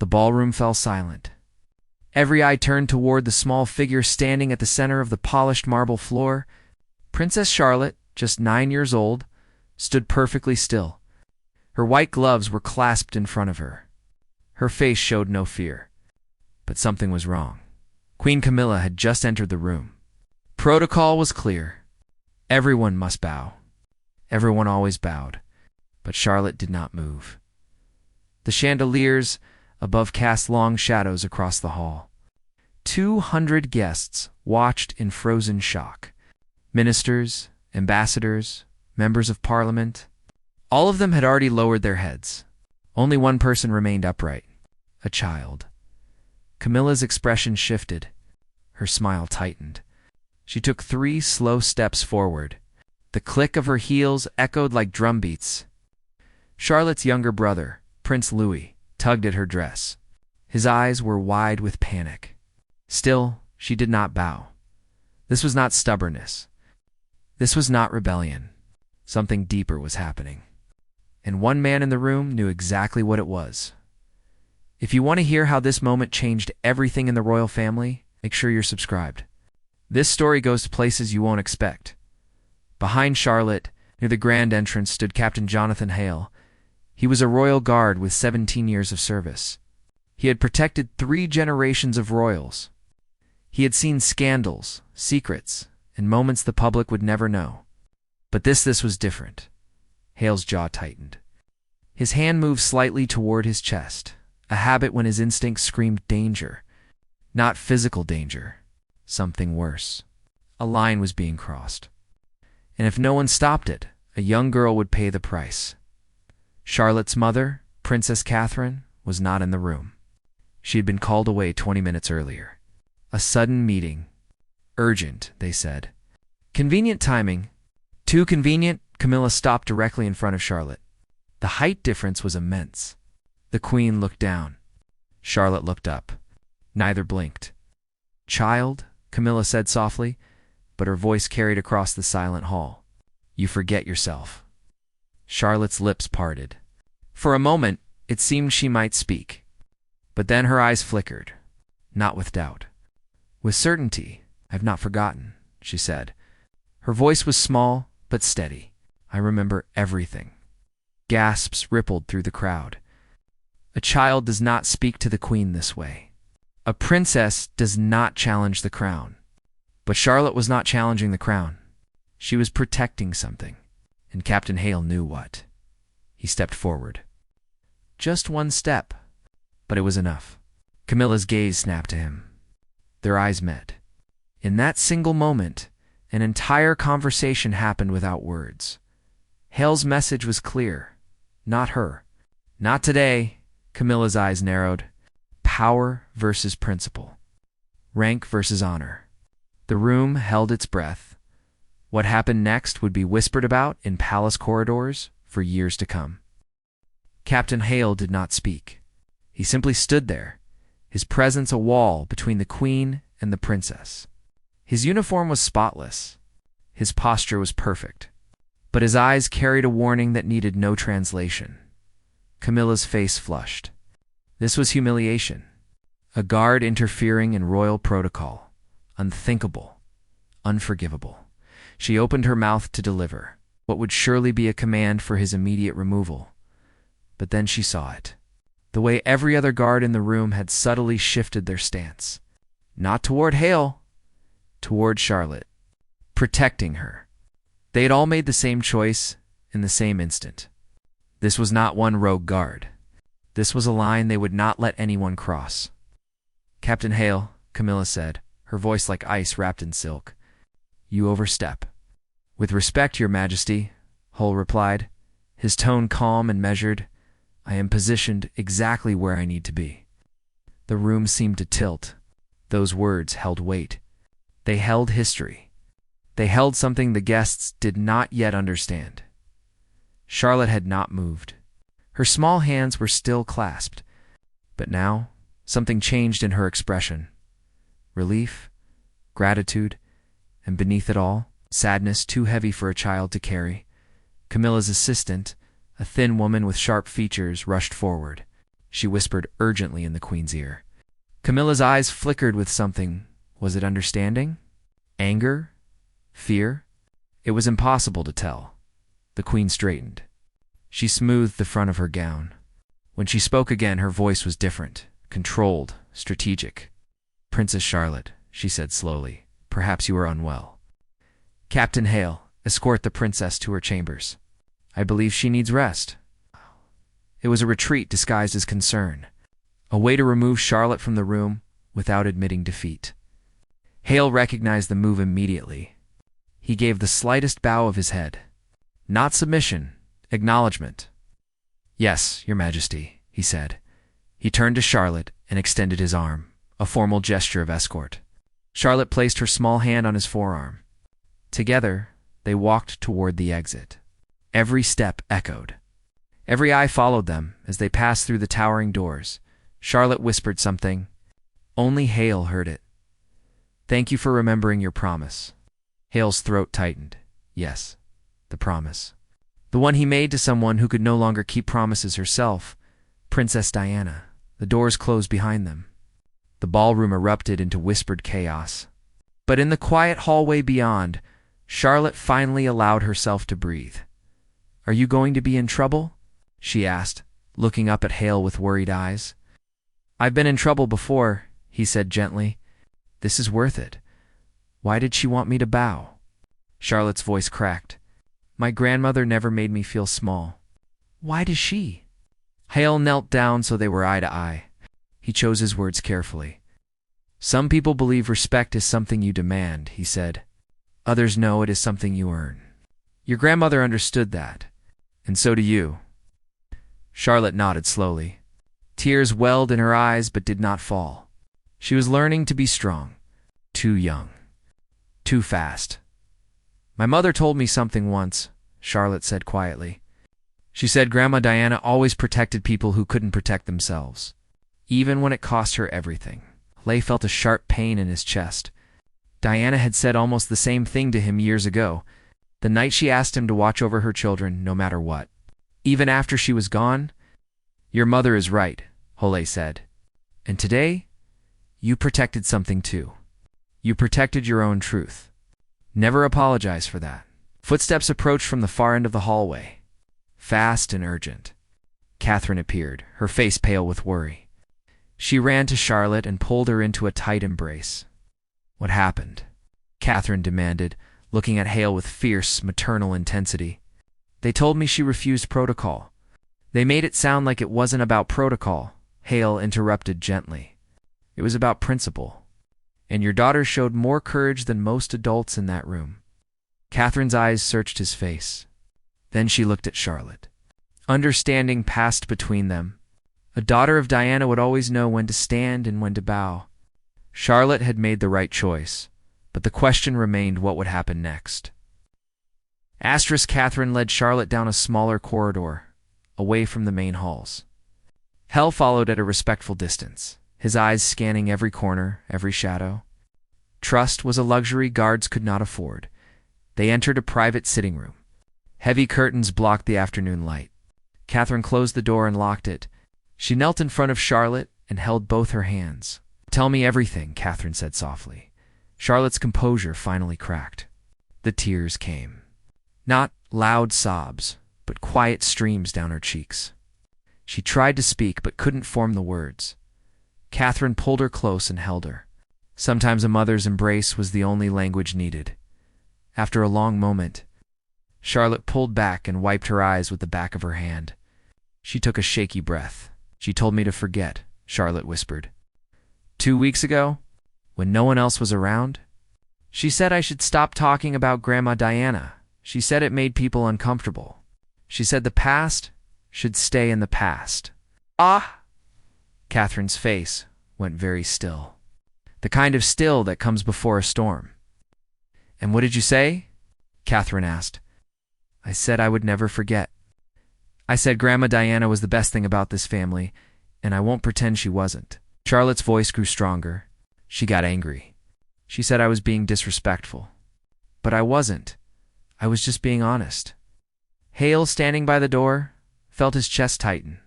The ballroom fell silent. Every eye turned toward the small figure standing at the center of the polished marble floor. Princess Charlotte, just 9 years old, stood perfectly still. Her white gloves were clasped in front of her. Her face showed no fear. But something was wrong. Queen Camilla had just entered the room. Protocol was clear. Everyone must bow. Everyone always bowed. But Charlotte did not move. The chandeliers above cast long shadows across the hall. 200 guests watched in frozen shock. Ministers, ambassadors, members of parliament. All of them had already lowered their heads. Only one person remained upright. A child. Camilla's expression shifted. Her smile tightened. She took 3 slow steps forward. The click of her heels echoed like drumbeats. Charlotte's younger brother, Prince Louis, tugged at her dress. His eyes were wide with panic. Still, she did not bow. This was not stubbornness. This was not rebellion. Something deeper was happening. And one man in the room knew exactly what it was. If you want to hear how this moment changed everything in the royal family, make sure you're subscribed. This story goes to places you won't expect. Behind Charlotte, near the grand entrance, stood Captain Jonathan Hale. He was a royal guard with 17 years of service. He had protected 3 generations of royals. He had seen scandals, secrets, and moments the public would never know. But this was different. Hale's jaw tightened. His hand moved slightly toward his chest, a habit when his instincts screamed danger. Not physical danger, something worse. A line was being crossed. And if no one stopped it, a young girl would pay the price. Charlotte's mother, Princess Catherine, was not in the room. She had been called away 20 minutes earlier. A sudden meeting. Urgent, they said. Convenient timing. Too convenient. Camilla stopped directly in front of Charlotte. The height difference was immense. The Queen looked down. Charlotte looked up. Neither blinked. Child, Camilla said softly, but her voice carried across the silent hall. You forget yourself. Charlotte's lips parted. For a moment, it seemed she might speak. But then her eyes flickered, not with doubt. With certainty, I've not forgotten, she said. Her voice was small, but steady. I remember everything. Gasps rippled through the crowd. A child does not speak to the Queen this way. A princess does not challenge the crown. But Charlotte was not challenging the crown. She was protecting something, and Captain Hale knew what. He stepped forward. Just one step, but it was enough. Camilla's gaze snapped to him. Their eyes met. In that single moment, an entire conversation happened without words. Hale's message was clear. Not her. Not today. Camilla's eyes narrowed. Power versus principle. Rank versus honor. The room held its breath. What happened next would be whispered about in palace corridors for years to come. Captain Hale did not speak. He simply stood there, his presence a wall between the Queen and the princess. His uniform was spotless. His posture was perfect. But his eyes carried a warning that needed no translation. Camilla's face flushed. This was humiliation. A guard interfering in royal protocol. Unthinkable. Unforgivable. She opened her mouth to deliver what would surely be a command for his immediate removal. But then she saw it. The way every other guard in the room had subtly shifted their stance. Not toward Hale, toward Charlotte. Protecting her. They had all made the same choice in the same instant. This was not one rogue guard. This was a line they would not let anyone cross. Captain Hale, Camilla said, her voice like ice wrapped in silk. You overstep. With respect, Your Majesty, Hull replied, his tone calm and measured. I am positioned exactly where I need to be. The room seemed to tilt. Those words held weight. They held history. They held something the guests did not yet understand. Charlotte had not moved. Her small hands were still clasped. But now, something changed in her expression. Relief, gratitude, and beneath it all, sadness too heavy for a child to carry. Camilla's assistant, a thin woman with sharp features, rushed forward. she whispered urgently in the Queen's ear. Camilla's eyes flickered with something. Was it understanding? Anger? Fear? It was impossible to tell. The Queen straightened. She smoothed the front of her gown. When she spoke again, her voice was different, controlled, strategic. "Princess Charlotte," she said slowly, "perhaps you are unwell. Captain Hale, escort the princess to her chambers. I believe she needs rest." It was a retreat disguised as concern, a way to remove Charlotte from the room without admitting defeat. Hale recognized the move immediately. He gave the slightest bow of his head. Not submission, acknowledgement. "Yes, Your Majesty," he said. He turned to Charlotte and extended his arm, a formal gesture of escort. Charlotte placed her small hand on his forearm. Together, they walked toward the exit. Every step echoed. Every eye followed them as they passed through the towering doors. Charlotte whispered something. Only Hale heard it. "Thank you for remembering your promise." Hale's throat tightened. Yes, the promise. The one he made to someone who could no longer keep promises herself, Princess Diana. The doors closed behind them. The ballroom erupted into whispered chaos. But in the quiet hallway beyond, Charlotte finally allowed herself to breathe. "Are you going to be in trouble?" she asked, looking up at Hale with worried eyes. "I've been in trouble before," he said gently. "This is worth it. Why did she want me to bow?" Charlotte's voice cracked. "My grandmother never made me feel small." "Why does she?" Hale knelt down so they were eye to eye. He chose his words carefully. "Some people believe respect is something you demand," he said. "Others know it is something you earn. Your grandmother understood that, and so do you." Charlotte nodded slowly. Tears welled in her eyes but did not fall. She was learning to be strong. Too young. Too fast. "My mother told me something once," Charlotte said quietly. She said Grandma Diana always protected people who couldn't protect themselves, even when it cost her everything. Lay felt a sharp pain in his chest. Diana had said almost the same thing to him years ago, the night she asked him to watch over her children no matter what. Even after she was gone. "Your mother is right," Hole said. "And today, you protected something too. You protected your own truth. Never apologize for that." Footsteps approached from the far end of the hallway. Fast and urgent. Catherine appeared, her face pale with worry. She ran to Charlotte and pulled her into a tight embrace. "What happened?" Catherine demanded, looking at Hale with fierce, maternal intensity. "They told me she refused protocol." "They made it sound like it wasn't about protocol," Hale interrupted gently. "It was about principle. And your daughter showed more courage than most adults in that room." Catherine's eyes searched his face. Then she looked at Charlotte. Understanding passed between them. A daughter of Diana would always know when to stand and when to bow. Charlotte had made the right choice, but the question remained what would happen next. Catherine led Charlotte down a smaller corridor, away from the main halls. Hale followed at a respectful distance, his eyes scanning every corner, every shadow. Trust was a luxury guards could not afford. They entered a private sitting room. Heavy curtains blocked the afternoon light. Catherine closed the door and locked it. She knelt in front of Charlotte and held both her hands. "Tell me everything," Catherine said softly. Charlotte's composure finally cracked. The tears came. Not loud sobs, but quiet streams down her cheeks. She tried to speak but couldn't form the words. Catherine pulled her close and held her. Sometimes a mother's embrace was the only language needed. After a long moment, Charlotte pulled back and wiped her eyes with the back of her hand. She took a shaky breath. "She told me to forget," Charlotte whispered. 2 weeks ago, when no one else was around, she said I should stop talking about Grandma Diana. She said it made people uncomfortable. She said the past should stay in the past." "Ah!" Catherine's face went very still. The kind of still that comes before a storm. "And what did you say?" Catherine asked. "I said I would never forget. I said Grandma Diana was the best thing about this family, and I won't pretend she wasn't." Charlotte's voice grew stronger. She got angry. She said I was being disrespectful. But I wasn't. I was just being honest. Hale, standing by the door, felt his chest tighten.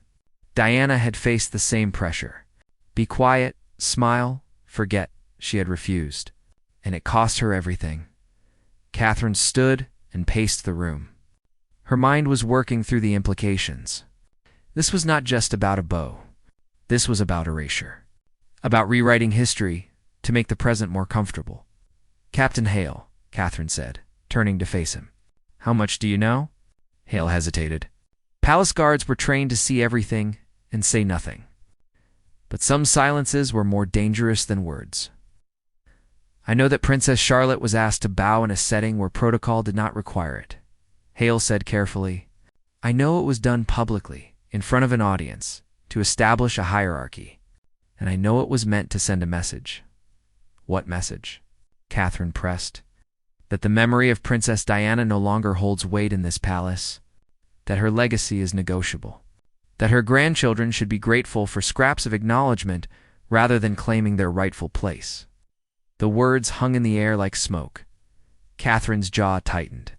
Diana had faced the same pressure. Be quiet, smile, forget, she had refused. And it cost her everything. Catherine stood and paced the room. Her mind was working through the implications. This was not just about a beau. This was about erasure. About rewriting history to make the present more comfortable. Captain Hale, Catherine said, turning to face him. How much do you know? Hale hesitated. Palace guards were trained to see everything and say nothing. But some silences were more dangerous than words. I know that Princess Charlotte was asked to bow in a setting where protocol did not require it. Hale said carefully, I know it was done publicly, in front of an audience, to establish a hierarchy. And I know it was meant to send a message. What message? Catherine pressed. That the memory of Princess Diana no longer holds weight in this palace. That her legacy is negotiable. That her grandchildren should be grateful for scraps of acknowledgement rather than claiming their rightful place. The words hung in the air like smoke. Catherine's jaw tightened.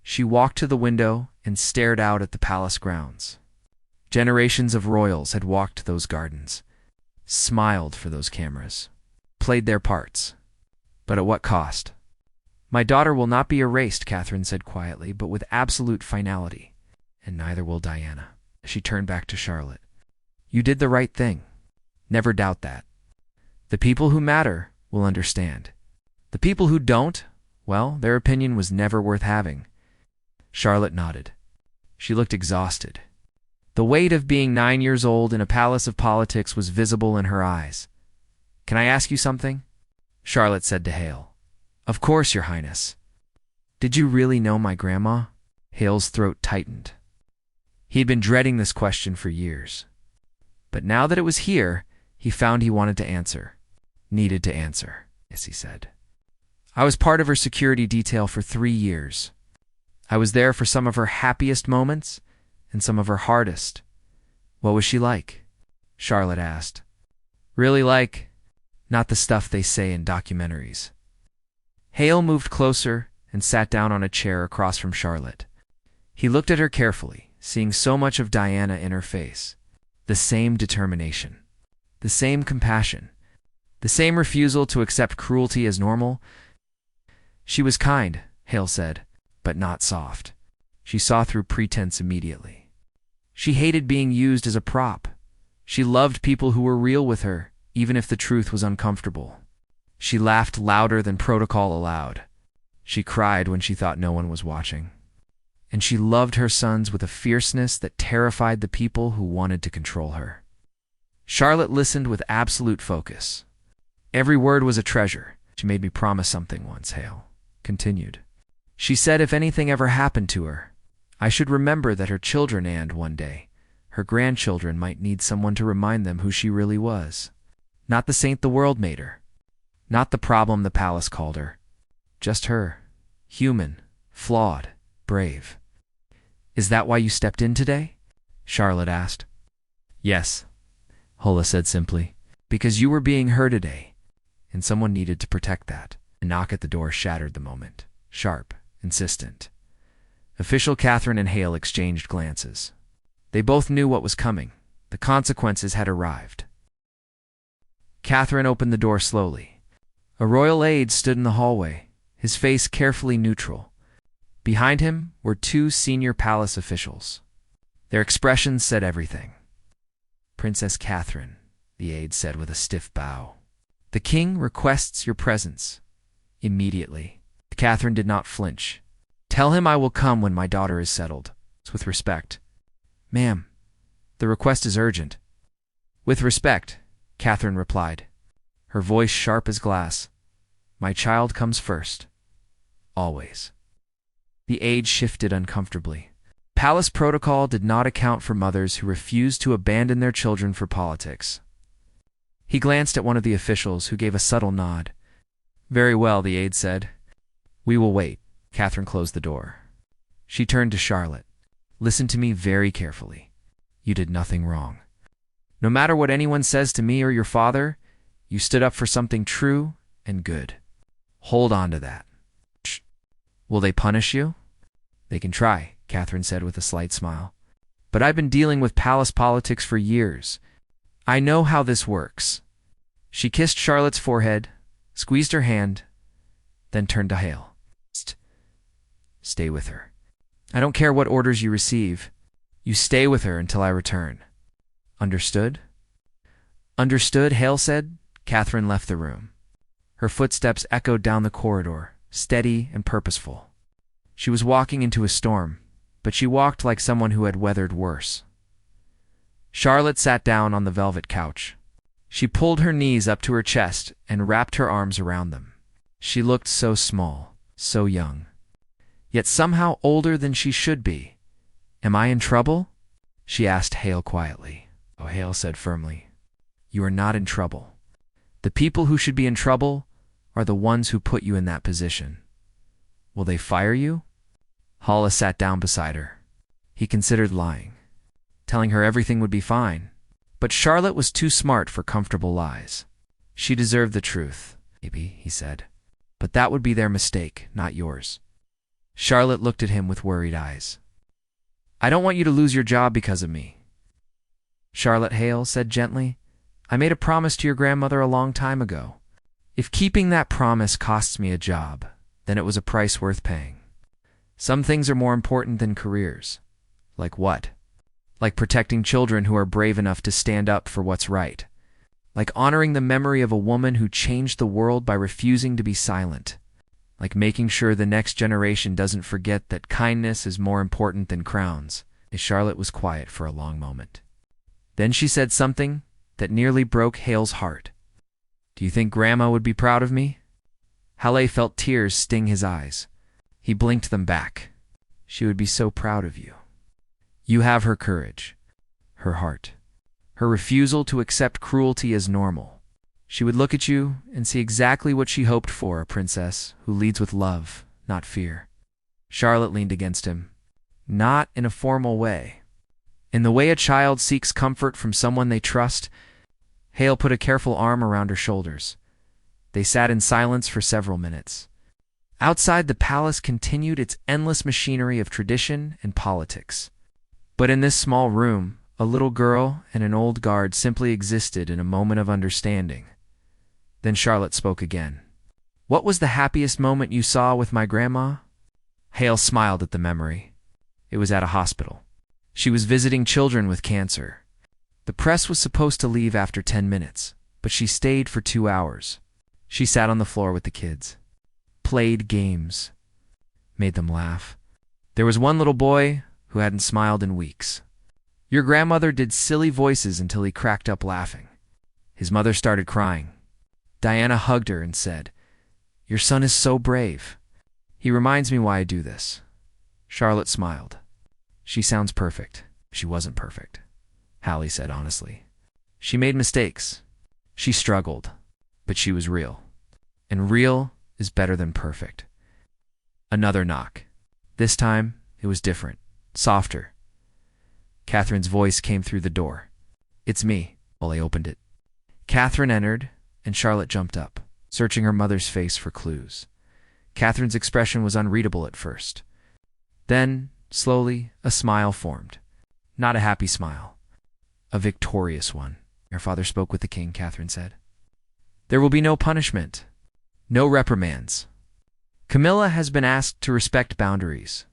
She walked to the window and stared out at the palace grounds. Generations of royals had walked those gardens, smiled for those cameras, played their parts. But at what cost? My daughter will not be erased, Catherine said quietly, but with absolute finality. And neither will Diana. She turned back to Charlotte. You did the right thing. Never doubt that. The people who matter will understand. The people who don't, well, their opinion was never worth having. Charlotte nodded. She looked exhausted. The weight of being 9 years old in a palace of politics was visible in her eyes. Can I ask you something? Charlotte said to Hale. Of course, Your Highness. Did you really know my grandma? Hale's throat tightened. He had been dreading this question for years. But now that it was here, he found he wanted to answer. Needed to answer, yes, he said. I was part of her security detail for 3 years. I was there for some of her happiest moments and some of her hardest. What was she like? Charlotte asked. Really like, not the stuff they say in documentaries. Hale moved closer and sat down on a chair across from Charlotte. He looked at her carefully, seeing so much of Diana in her face. The same determination, the same compassion, the same refusal to accept cruelty as normal. She was kind, Hale said, but not soft. She saw through pretense immediately. She hated being used as a prop. She loved people who were real with her, even if the truth was uncomfortable. She laughed louder than protocol allowed. She cried when she thought no one was watching. And she loved her sons with a fierceness that terrified the people who wanted to control her. Charlotte listened with absolute focus. Every word was a treasure. She made me promise something once, Hale continued. She said if anything ever happened to her, I should remember that her children and, one day, her grandchildren might need someone to remind them who she really was. Not the saint the world made her. Not the problem the palace called her. Just her. Human. Flawed. Brave. Is that why you stepped in today? Charlotte asked. Yes, Hola said simply. Because you were being her today, and someone needed to protect that. A knock at the door shattered the moment. Sharp. Insistent. Official Catherine and Hale exchanged glances. They both knew what was coming. The consequences had arrived. Catherine opened the door slowly. A royal aide stood in the hallway, his face carefully neutral. Behind him were 2 senior palace officials. Their expressions said everything. Princess Catherine, the aide said with a stiff bow. The king requests your presence. Immediately. Catherine did not flinch. Tell him I will come when my daughter is settled. With respect. Ma'am, the request is urgent. With respect, Catherine replied, her voice sharp as glass. My child comes first. Always. The aide shifted uncomfortably. Palace protocol did not account for mothers who refused to abandon their children for politics. He glanced at one of the officials, who gave a subtle nod. Very well, the aide said. We will wait. Catherine closed the door. She turned to Charlotte. Listen to me very carefully. You did nothing wrong. No matter what anyone says to me or your father, you stood up for something true and good. Hold on to that. Will they punish you? They can try, Catherine said with a slight smile. but I've been dealing with palace politics for years. I know how this works." She kissed Charlotte's forehead, squeezed her hand, then turned to Hale. "Stay with her. I don't care what orders you receive. You stay with her until I return. Understood?" "Understood," Hale said. Catherine left the room. Her footsteps echoed down the corridor, steady and purposeful. She was walking into a storm, but she walked like someone who had weathered worse. Charlotte sat down on the velvet couch. She pulled her knees up to her chest and wrapped her arms around them. She looked so small, so young, yet somehow older than she should be. "Am I in trouble?" she asked Hale quietly. "Oh," Hale said firmly. "You are not in trouble. The people who should be in trouble are the ones who put you in that position. Will they fire you?" Hala sat down beside her. He considered lying, telling her everything would be fine. But Charlotte was too smart for comfortable lies. She deserved the truth. "Maybe," he said. "But that would be their mistake, not yours." Charlotte looked at him with worried eyes. "I don't want you to lose your job because of me." Charlotte, Hale said gently, "I made a promise to your grandmother a long time ago. If keeping that promise costs me a job, then it was a price worth paying. Some things are more important than careers." "Like what?" "Like protecting children who are brave enough to stand up for what's right. Like honoring the memory of a woman who changed the world by refusing to be silent. Like making sure the next generation doesn't forget that kindness is more important than crowns." Charlotte was quiet for a long moment. Then she said something that nearly broke Hale's heart. "Do you think Grandma would be proud of me?" Hale felt tears sting his eyes. He blinked them back. "She would be so proud of you. You have her courage, her heart, her refusal to accept cruelty as normal. She would look at you and see exactly what she hoped for, a princess who leads with love, not fear." Charlotte leaned against him. "Not in a formal way. In the way a child seeks comfort from someone they trust." Hale put a careful arm around her shoulders. They sat in silence for several minutes. Outside, the palace continued its endless machinery of tradition and politics. But in this small room, a little girl and an old guard simply existed in a moment of understanding. Then Charlotte spoke again. "What was the happiest moment you saw with my grandma?" Hale smiled at the memory. It was at a hospital. She was visiting children with cancer. The press was supposed to leave after 10 minutes, but she stayed for 2 hours. She sat on the floor with the kids, played games, made them laugh. There was one little boy who hadn't smiled in weeks. Your grandmother did silly voices until he cracked up laughing. His mother started crying. Diana hugged her and said, "Your son is so brave. He reminds me why I do this." Charlotte smiled. "She sounds perfect." She wasn't perfect, Hallie said honestly. She made mistakes. She struggled, but she was real. And real is better than perfect. Another knock. This time, it was different, softer. Catherine's voice came through the door. "It's me." Well, I opened it. Catherine entered, and Charlotte jumped up, searching her mother's face for clues. Catherine's expression was unreadable at first. Then, slowly, a smile formed. Not a happy smile. A victorious one. "Your father spoke with the king," Catherine said. "There will be no punishment. No reprimands. Camilla has been asked to respect boundaries.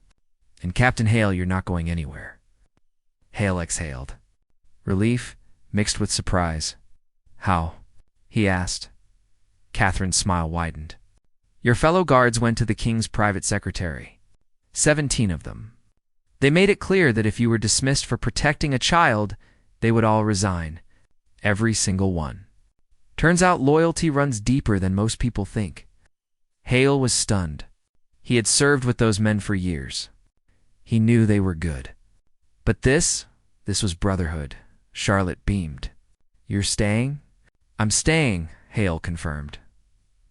And Captain Hale, you're not going anywhere." Hale exhaled. Relief mixed with surprise. "How?" he asked. Catherine's smile widened. "Your fellow guards went to the king's private secretary. 17 of them. They made it clear that if you were dismissed for protecting a child, they would all resign. Every single one. Turns out loyalty runs deeper than most people think." Hale was stunned. He had served with those men for years. He knew they were good. But this was Brotherhood. Charlotte beamed. "You're staying?" "I'm staying," Hale confirmed.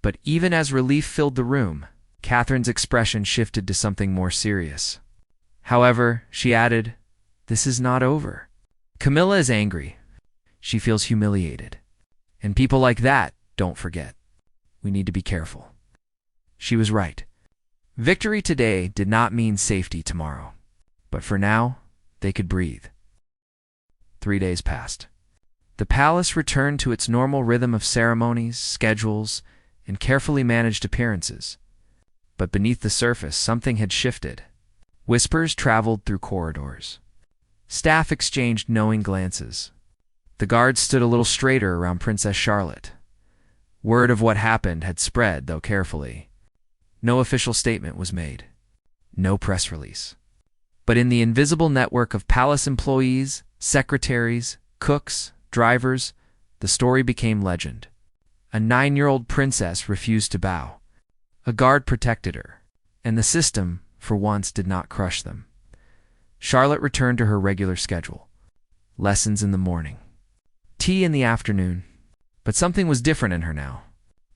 But even as relief filled the room, Catherine's expression shifted to something more serious. However, she added, "This is not over. Camilla is angry. She feels humiliated. And people like that don't forget. We need to be careful." She was right. Victory today did not mean safety tomorrow. But for now, they could breathe. 3 days passed. The palace returned to its normal rhythm of ceremonies, schedules, and carefully managed appearances. But beneath the surface, something had shifted. Whispers traveled through corridors. Staff exchanged knowing glances. The guards stood a little straighter around Princess Charlotte. Word of what happened had spread, though carefully. No official statement was made. No press release. But in the invisible network of palace employees, secretaries, cooks, drivers, the story became legend. A 9-year-old princess refused to bow. A guard protected her, and the system, for once, did not crush them. Charlotte returned to her regular schedule. Lessons in the morning. Tea in the afternoon. But something was different in her now.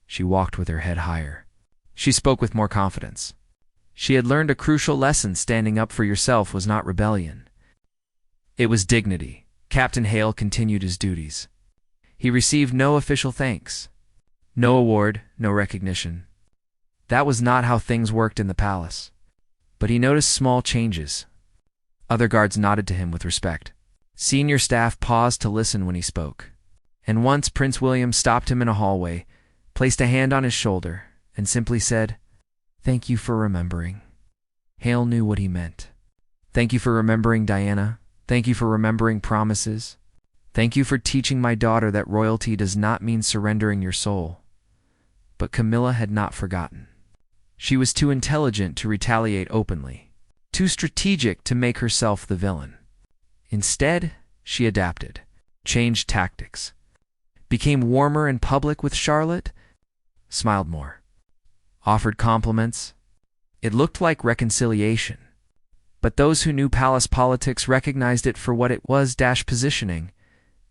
She walked with her head higher. She spoke with more confidence. She had learned a crucial lesson: standing up for yourself was not rebellion. It was dignity. Captain Hale continued his duties. He received no official thanks. No award, no recognition. That was not how things worked in the palace. But he noticed small changes. Other guards nodded to him with respect. Senior staff paused to listen when he spoke. And once Prince William stopped him in a hallway, placed a hand on his shoulder, and simply said, "Thank you for remembering." Hale knew what he meant. Thank you for remembering Diana. Thank you for remembering promises. Thank you for teaching my daughter that royalty does not mean surrendering your soul. But Camilla had not forgotten. She was too intelligent to retaliate openly, too strategic to make herself the villain. Instead, she adapted, changed tactics, became warmer in public with Charlotte, smiled more, offered compliments. It looked like reconciliation. But those who knew palace politics recognized it for what it was: positioning.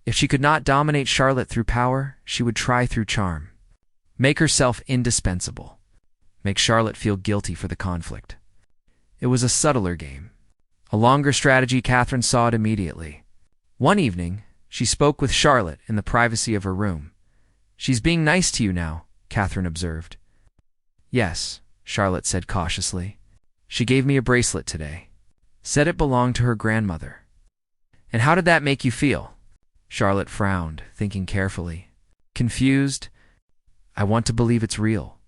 If she could not dominate Charlotte through power, she would try through charm. Make herself indispensable. Make Charlotte feel guilty for the conflict. It was a subtler game. A longer strategy. Catherine saw it immediately. One evening, she spoke with Charlotte in the privacy of her room. "She's being nice to you now," Catherine observed. "Yes," Charlotte said cautiously. "She gave me a bracelet today. Said it belonged to her grandmother." "And how did that make you feel?" Charlotte frowned, thinking carefully. "Confused. I want to believe it's real,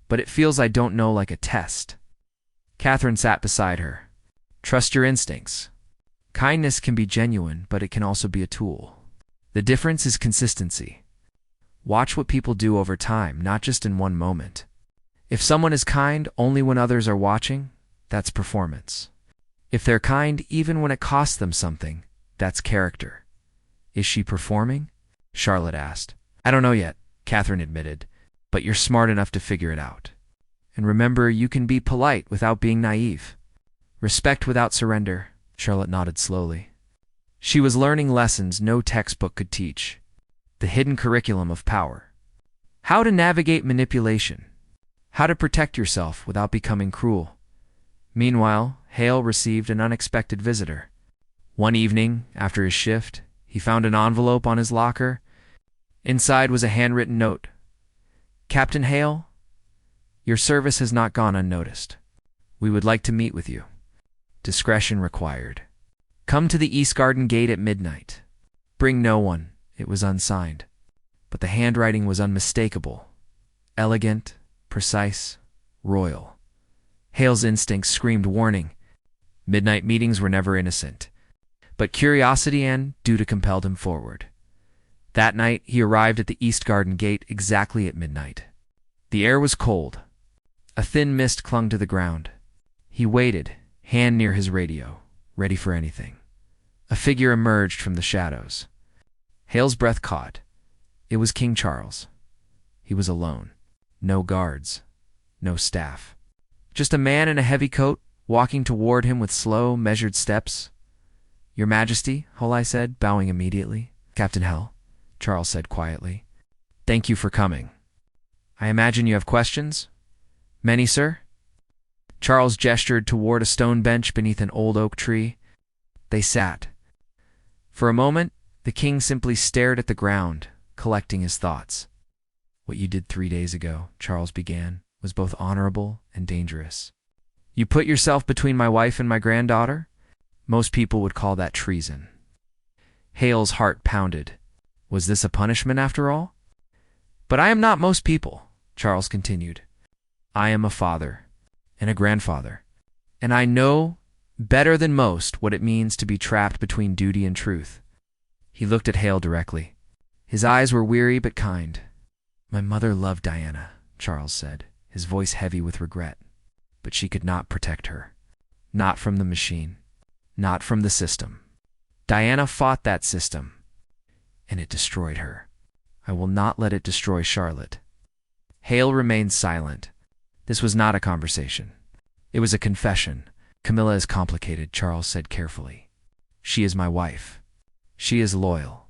but it feels, I don't know, like a test." Catherine sat beside her. "Trust your instincts. Kindness can be genuine, but it can also be a tool. The difference is consistency. Watch what people do over time, not just in one moment. If someone is kind only when others are watching, that's performance. If they're kind even when it costs them something, that's character." "Is she performing?" Charlotte asked. "I don't know yet," Catherine admitted, "but you're smart enough to figure it out. And remember, you can be polite without being naive. Respect without surrender." Charlotte nodded slowly. She was learning lessons no textbook could teach. The hidden curriculum of power. How to navigate manipulation. How to protect yourself without becoming cruel. Meanwhile, Hale received an unexpected visitor. One evening, after his shift, he found an envelope on his locker. Inside was a handwritten note. "Captain Hale, your service has not gone unnoticed. We would like to meet with you. Discretion required. Come to the East Garden Gate at midnight. Bring no one." It was unsigned, but the handwriting was unmistakable. Elegant, precise, royal. Hale's instincts screamed warning. Midnight meetings were never innocent, but curiosity and duty compelled him forward. That night, he arrived at the East Garden Gate exactly at midnight. The air was cold. A thin mist clung to the ground. He waited, hand near his radio, ready for anything. A figure emerged from the shadows. Hale's breath caught. It was King Charles. He was alone. No guards. No staff. Just a man in a heavy coat, walking toward him with slow, measured steps. "Your Majesty," Holai said, bowing immediately. "Captain Hale," Charles said quietly. "Thank you for coming. I imagine you have questions?" "Many, sir?" Charles gestured toward a stone bench beneath an old oak tree. They sat. For a moment, the king simply stared at the ground, collecting his thoughts. "What you did 3 days ago," Charles began, "was both honorable and dangerous. You put yourself between my wife and my granddaughter? Most people would call that treason." Hale's heart pounded. Was this a punishment after all? But I am not most people, Charles continued. I am a father and a grandfather, and I know better than most what it means to be trapped between duty and truth. He looked at Hale directly. His eyes were weary but kind. My mother loved Diana, Charles said, his voice heavy with regret. But she could not protect her. Not from the machine. Not from the system. Diana fought that system, and it destroyed her. I will not let it destroy Charlotte. Hale remained silent. This was not a conversation. It was a confession. Camilla is complicated, Charles said carefully. She is my wife. She is loyal.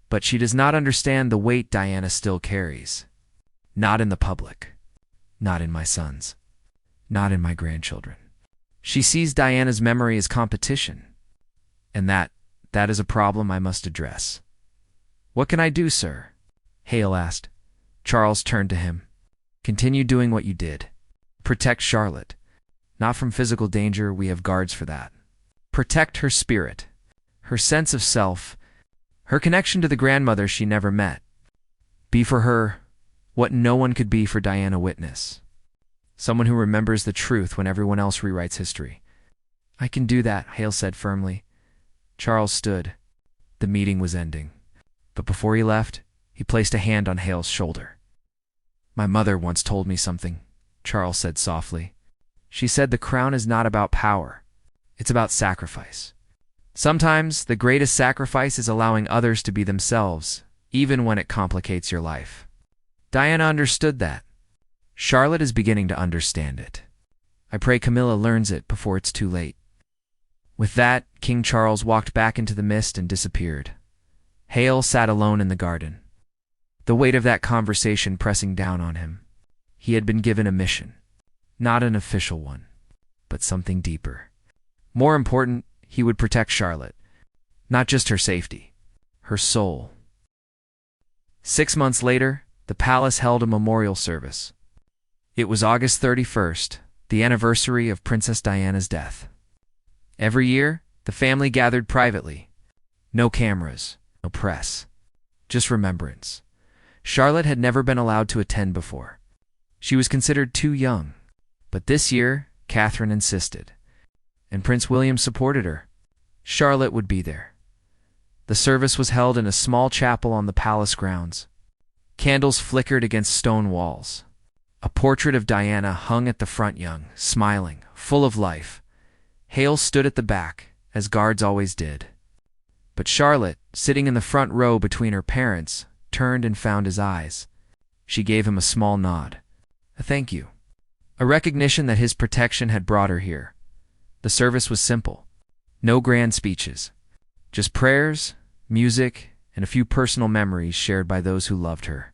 But she does not understand the weight Diana still carries. Not in the public. Not in my sons. Not in my grandchildren. She sees Diana's memory as competition. And that is a problem I must address. What can I do, sir? Hale asked. Charles turned to him. Continue doing what you did. Protect Charlotte. Not from physical danger, we have guards for that. Protect her spirit, her sense of self, her connection to the grandmother she never met. Be for her what no one could be for Diana Witness. Someone who remembers the truth when everyone else rewrites history. I can do that, Hale said firmly. Charles stood. The meeting was ending. But before he left, he placed a hand on Hale's shoulder. My mother once told me something, Charles said softly. She said the crown is not about power. It's about sacrifice. Sometimes the greatest sacrifice is allowing others to be themselves, even when it complicates your life. Diana understood that. Charlotte is beginning to understand it. I pray Camilla learns it before it's too late. With that, King Charles walked back into the mist and disappeared. Hale sat alone in the garden, the weight of that conversation pressing down on him. He had been given a mission, not an official one, but something deeper. More important, he would protect Charlotte, not just her safety, her soul. 6 months later, the palace held a memorial service. It was August 31st, the anniversary of Princess Diana's death. Every year, the family gathered privately. No cameras, no press, just remembrance. Charlotte had never been allowed to attend before. She was considered too young. But this year, Catherine insisted, and Prince William supported her. Charlotte would be there. The service was held in a small chapel on the palace grounds. Candles flickered against stone walls. A portrait of Diana hung at the front, young, smiling, full of life. Hale stood at the back, as guards always did. But Charlotte, sitting in the front row between her parents, turned and found his eyes. She gave him a small nod. A thank you. A recognition that his protection had brought her here. The service was simple. No grand speeches. Just prayers, music, and a few personal memories shared by those who loved her.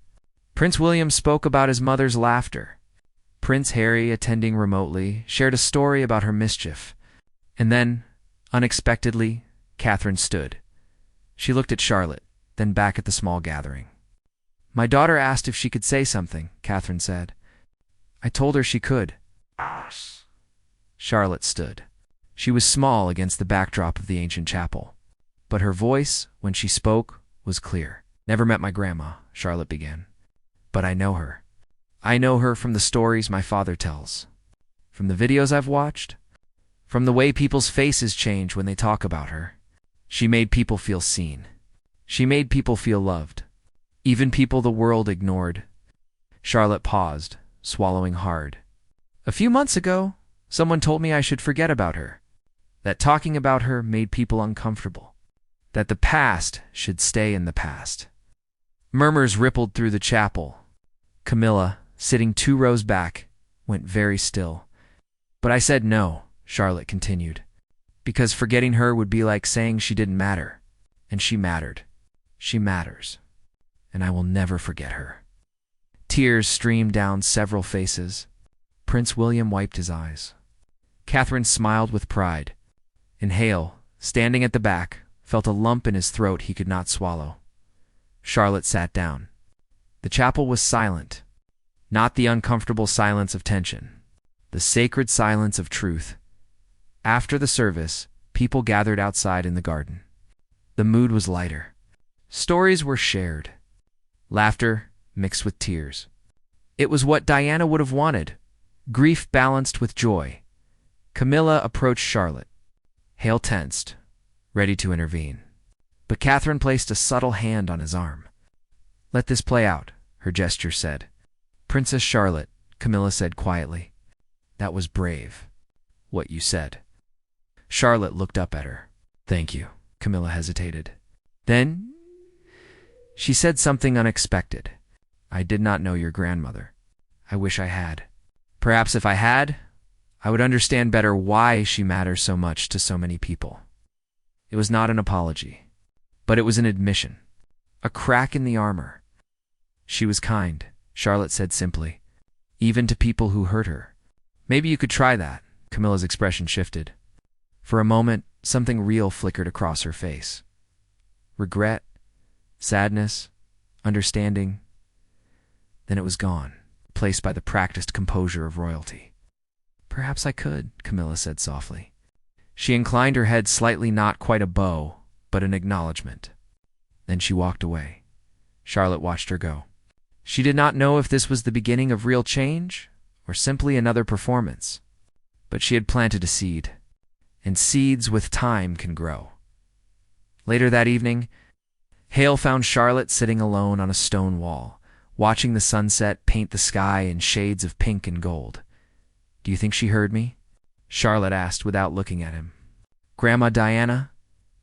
Prince William spoke about his mother's laughter. Prince Harry, attending remotely, shared a story about her mischief. And then, unexpectedly, Catherine stood. She looked at Charlotte, then back at the small gathering. My daughter asked if she could say something, Catherine said. I told her she could. Charlotte stood. She was small against the backdrop of the ancient chapel. But her voice, when she spoke, was clear. Never met my grandma, Charlotte began. But I know her. I know her from the stories my father tells. From the videos I've watched. From the way people's faces change when they talk about her. She made people feel seen. She made people feel loved. Even people the world ignored. Charlotte paused, swallowing hard. A few months ago, someone told me I should forget about her. That talking about her made people uncomfortable. That the past should stay in the past. Murmurs rippled through the chapel. Camilla, sitting 2 rows back, went very still. But I said no, Charlotte continued. Because forgetting her would be like saying she didn't matter. And she mattered. She matters. And I will never forget her. Tears streamed down several faces. Prince William wiped his eyes. Catherine smiled with pride. And Hale, standing at the back, felt a lump in his throat he could not swallow. Charlotte sat down. The chapel was silent. Not the uncomfortable silence of tension. The sacred silence of truth. After the service, people gathered outside in the garden. The mood was lighter. Stories were shared. Laughter mixed with tears. It was what Diana would have wanted, grief balanced with joy. Camilla approached Charlotte. Hale tensed, ready to intervene. But Catherine placed a subtle hand on his arm. "Let this play out," her gesture said. "Princess Charlotte," Camilla said quietly. "That was brave, what you said." Charlotte looked up at her. "Thank you," Camilla hesitated. Then she said something unexpected. "I did not know your grandmother. I wish I had. Perhaps if I had, I would understand better why she matters so much to so many people." It was not an apology, but it was an admission. A crack in the armor. "She was kind," Charlotte said simply, "even to people who hurt her." "Maybe you could try that." Camilla's expression shifted. For a moment, something real flickered across her face. Regret, sadness, understanding. Then it was gone, replaced by the practiced composure of royalty. "Perhaps I could," Camilla said softly. She inclined her head slightly, not quite a bow, but an acknowledgement. Then she walked away. Charlotte watched her go. She did not know if this was the beginning of real change or simply another performance. But she had planted a seed, and seeds with time can grow. Later that evening, Hale found Charlotte sitting alone on a stone wall, watching the sunset paint the sky in shades of pink and gold. "Do you think she heard me?" Charlotte asked without looking at him. "Grandma Diana,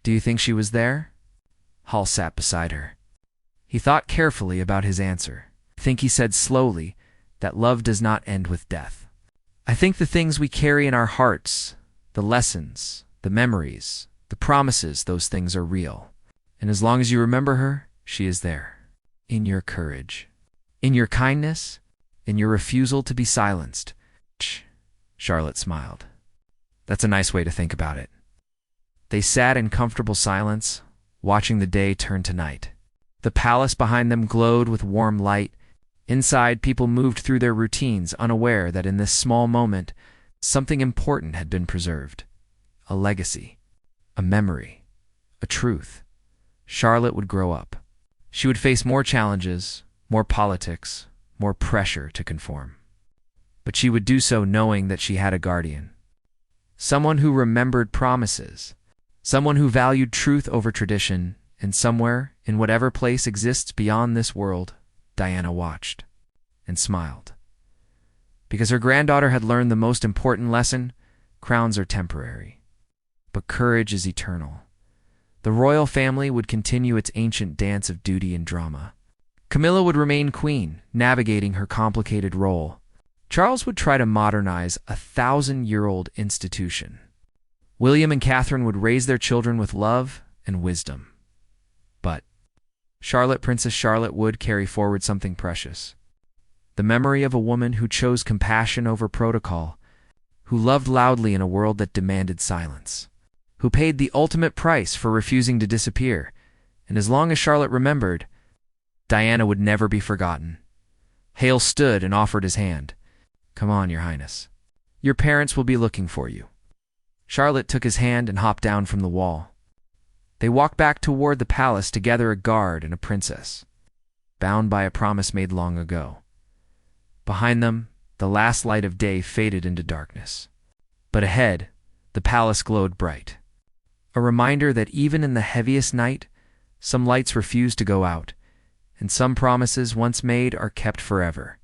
do you think she was there?" Hall sat beside her. He thought carefully about his answer. "I think," he said slowly, "that love does not end with death. I think the things we carry in our hearts, the lessons, the memories, the promises, those things are real. And as long as you remember her, she is there. In your courage, in your kindness, in your refusal to be silenced." Charlotte smiled. "That's a nice way to think about it." They sat in comfortable silence, watching the day turn to night. The palace behind them glowed with warm light. Inside, people moved through their routines, unaware that in this small moment, something important had been preserved. A legacy, a memory, a truth. Charlotte would grow up. She would face more challenges, more politics, more pressure to conform. But she would do so knowing that she had a guardian. Someone who remembered promises. Someone who valued truth over tradition. And somewhere, in whatever place exists beyond this world, Diana watched and smiled. Because her granddaughter had learned the most important lesson: crowns are temporary, but courage is eternal. The royal family would continue its ancient dance of duty and drama. Camilla would remain queen, navigating her complicated role. Charles would try to modernize a 1,000-year-old institution. William and Catherine would raise their children with love and wisdom. But Charlotte, Princess Charlotte, would carry forward something precious. The memory of a woman who chose compassion over protocol, who loved loudly in a world that demanded silence, who paid the ultimate price for refusing to disappear. And as long as Charlotte remembered, Diana would never be forgotten. Hale stood and offered his hand. "Come on, Your Highness. Your parents will be looking for you." Charlotte took his hand and hopped down from the wall. They walked back toward the palace, together, a guard and a princess, bound by a promise made long ago. Behind them, the last light of day faded into darkness. But ahead, the palace glowed bright. A reminder that even in the heaviest night, some lights refuse to go out, and some promises once made are kept forever.